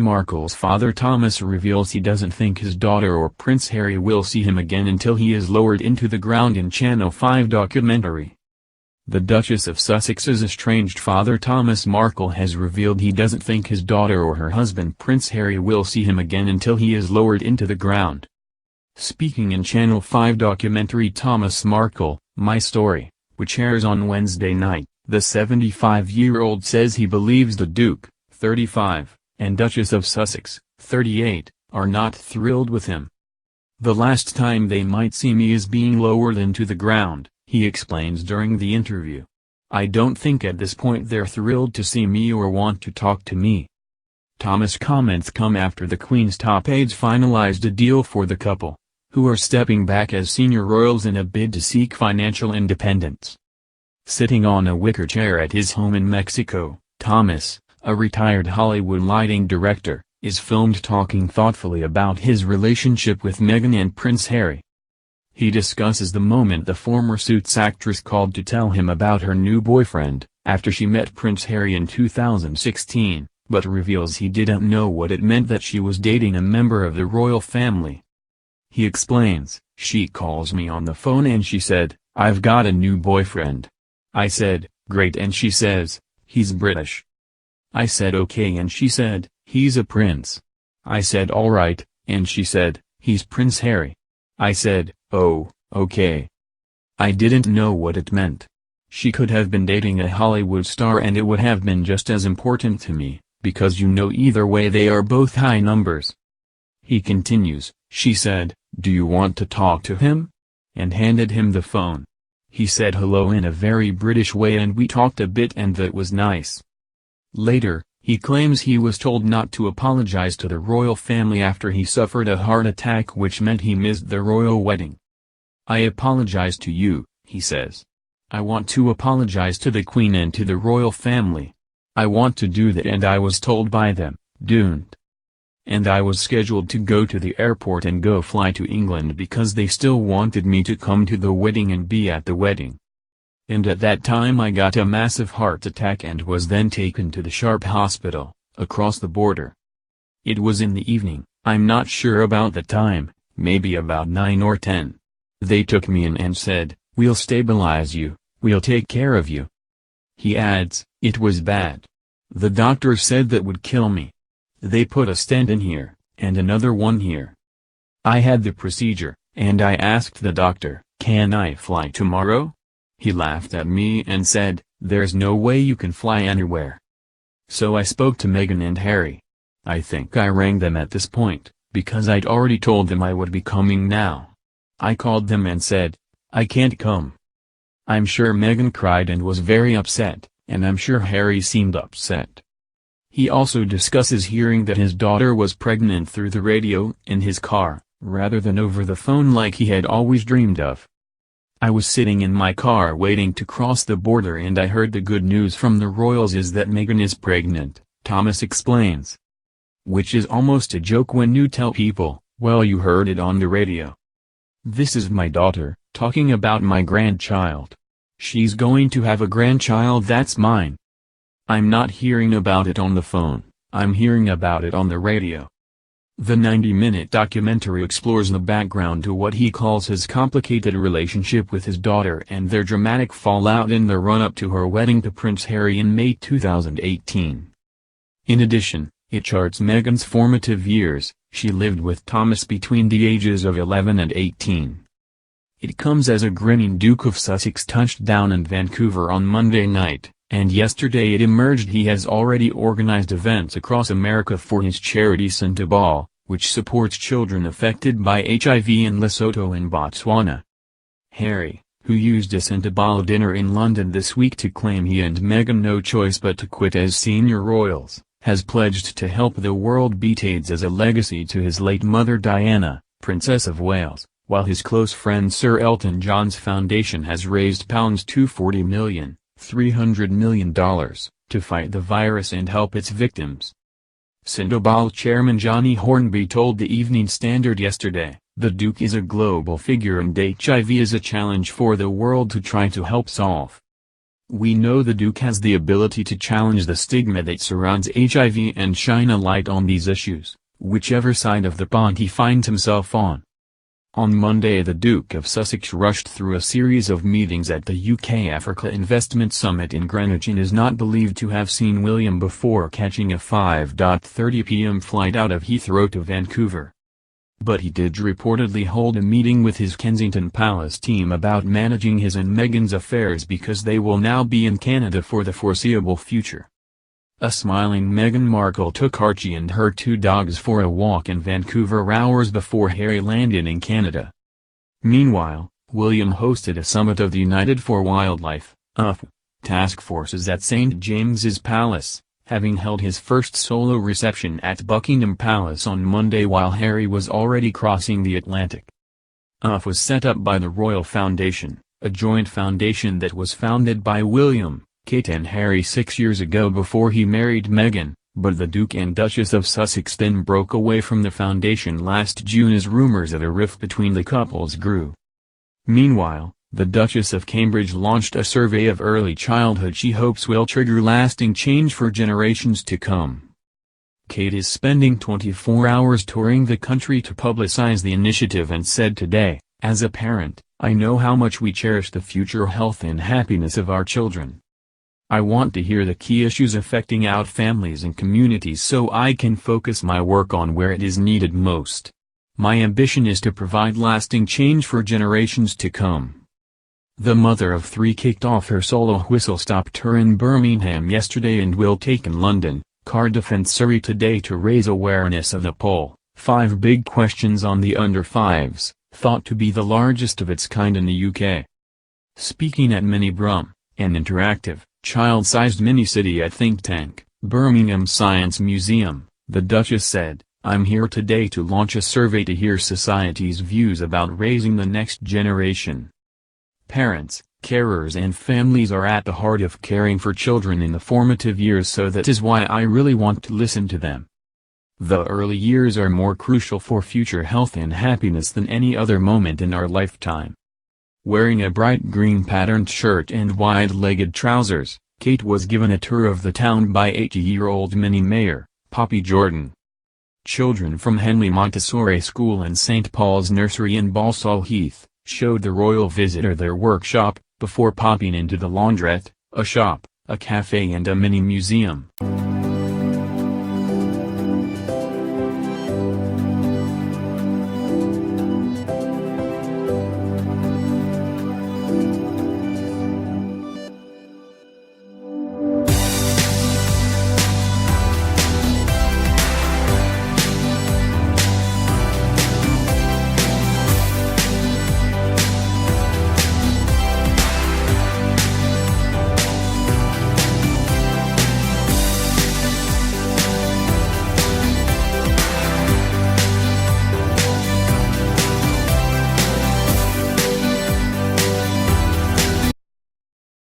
Markle's father Thomas reveals he doesn't think his daughter or Prince Harry will see him again until he is lowered into the ground in Channel 5 documentary. The Duchess of Sussex's estranged father Thomas Markle has revealed he doesn't think his daughter or her husband Prince Harry will see him again until he is lowered into the ground. Speaking in Channel 5 documentary Thomas Markle, My Story, which airs on Wednesday night, the 75-year-old says he believes the Duke, 35, and Duchess of Sussex, 38, are not thrilled with him. "The last time they might see me is being lowered into the ground," he explains during the interview. "I don't think at this point they're thrilled to see me or want to talk to me." Thomas' comments come after the Queen's top aides finalized a deal for the couple, who are stepping back as senior royals in a bid to seek financial independence. Sitting on a wicker chair at his home in Mexico, Thomas, a retired Hollywood lighting director, is filmed talking thoughtfully about his relationship with Meghan and Prince Harry. He discusses the moment the former Suits actress called to tell him about her new boyfriend, after she met Prince Harry in 2016, but reveals he didn't know what it meant that she was dating a member of the royal family. He explains, "She calls me on the phone and she said, 'I've got a new boyfriend.' I said, 'Great,' and she says, 'He's British.' I said okay and she said, 'He's a prince.' I said all right, and she said, 'He's Prince Harry.' I said, 'Oh, okay.' I didn't know what it meant. She could have been dating a Hollywood star and it would have been just as important to me, because either way they are both high numbers." He continues, "She said, 'Do you want to talk to him?' and handed him the phone. He said hello in a very British way and we talked a bit and that was nice." Later, he claims he was told not to apologize to the royal family after he suffered a heart attack which meant he missed the royal wedding. "I apologize to you," he says. "I want to apologize to the Queen and to the royal family. I want to do that and I was told by them, don't. And I was scheduled to go to the airport and go fly to England because they still wanted me to come to the wedding and be at the wedding. And at that time I got a massive heart attack and was then taken to the Sharp Hospital, across the border. It was in the evening, I'm not sure about the time, maybe about 9 or 10. They took me in and said, 'We'll stabilize you, we'll take care of you.'" He adds, "It was bad. The doctor said that would kill me. They put a stent in here, and another one here. I had the procedure, and I asked the doctor, 'Can I fly tomorrow?' He laughed at me and said, 'There's no way you can fly anywhere.' So I spoke to Meghan and Harry. I think I rang them at this point, because I'd already told them I would be coming now. I called them and said, 'I can't come.' I'm sure Meghan cried and was very upset, and I'm sure Harry seemed upset." He also discusses hearing that his daughter was pregnant through the radio in his car, rather than over the phone like he had always dreamed of. "I was sitting in my car waiting to cross the border and I heard the good news from the royals is that Meghan is pregnant," Thomas explains. Which is almost a joke when you tell people, "Well, you heard it on the radio." "This is my daughter, talking about my grandchild. She's going to have a grandchild that's mine. I'm not hearing about it on the phone, I'm hearing about it on the radio." The 90-minute documentary explores the background to what he calls his complicated relationship with his daughter and their dramatic fallout in the run-up to her wedding to Prince Harry in May 2018. In addition, it charts Meghan's formative years. She lived with Thomas between the ages of 11 and 18. It comes as a grinning Duke of Sussex touched down in Vancouver on Monday night, and yesterday it emerged he has already organized events across America for his charity Santa Ball, which supports children affected by HIV in Lesotho and Botswana. Harry, who used a Santa Ball dinner in London this week to claim he and Meghan no choice but to quit as senior royals, has pledged to help the world beat AIDS as a legacy to his late mother Diana, Princess of Wales, while his close friend Sir Elton John's foundation has raised £240 million. $300 million, to fight the virus and help its victims. Sindobal chairman Johnny Hornby told the Evening Standard yesterday, "The Duke is a global figure and HIV is a challenge for the world to try to help solve." We know the Duke has the ability to challenge the stigma that surrounds HIV and shine a light on these issues, whichever side of the pond he finds himself on. On Monday, the Duke of Sussex rushed through a series of meetings at the UK-Africa Investment Summit in Greenwich and is not believed to have seen William before catching a 5:30 p.m. flight out of Heathrow to Vancouver. But he did reportedly hold a meeting with his Kensington Palace team about managing his and Meghan's affairs because they will now be in Canada for the foreseeable future. A smiling Meghan Markle took Archie and her 2 dogs for a walk in Vancouver hours before Harry landed in Canada. Meanwhile, William hosted a summit of the United for Wildlife task forces at St James's Palace, having held his first solo reception at Buckingham Palace on Monday while Harry was already crossing the Atlantic. was set up by the Royal Foundation, a joint foundation that was founded by William, Kate and Harry 6 years ago before he married Meghan, but the Duke and Duchess of Sussex then broke away from the foundation last June as rumors of a rift between the couples grew. Meanwhile, the Duchess of Cambridge launched a survey of early childhood she hopes will trigger lasting change for generations to come. Kate is spending 24 hours touring the country to publicize the initiative and said today, "As a parent, I know how much we cherish the future health and happiness of our children. I want to hear the key issues affecting our families and communities so I can focus my work on where it is needed most. My ambition is to provide lasting change for generations to come." The mother of 3 kicked off her solo whistle-stop tour in Birmingham yesterday and will take in London, Cardiff and Surrey today to raise awareness of the poll, 5 Big Questions on the Under-5s, thought to be the largest of its kind in the UK. Speaking at Mini Brum, an interactive, child-sized mini-city at think tank, Birmingham Science Museum, the Duchess said, "I'm here today to launch a survey to hear society's views about raising the next generation. Parents, carers and families are at the heart of caring for children in the formative years, so that is why I really want to listen to them. The early years are more crucial for future health and happiness than any other moment in our lifetime." Wearing a bright green patterned shirt and wide-legged trousers, Kate was given a tour of the town by 80-year-old Mini Mayor, Poppy Jordan. Children from Henley Montessori School and St Paul's Nursery in Balsall Heath showed the royal visitor their workshop, before popping into the laundrette, a shop, a cafe and a mini museum.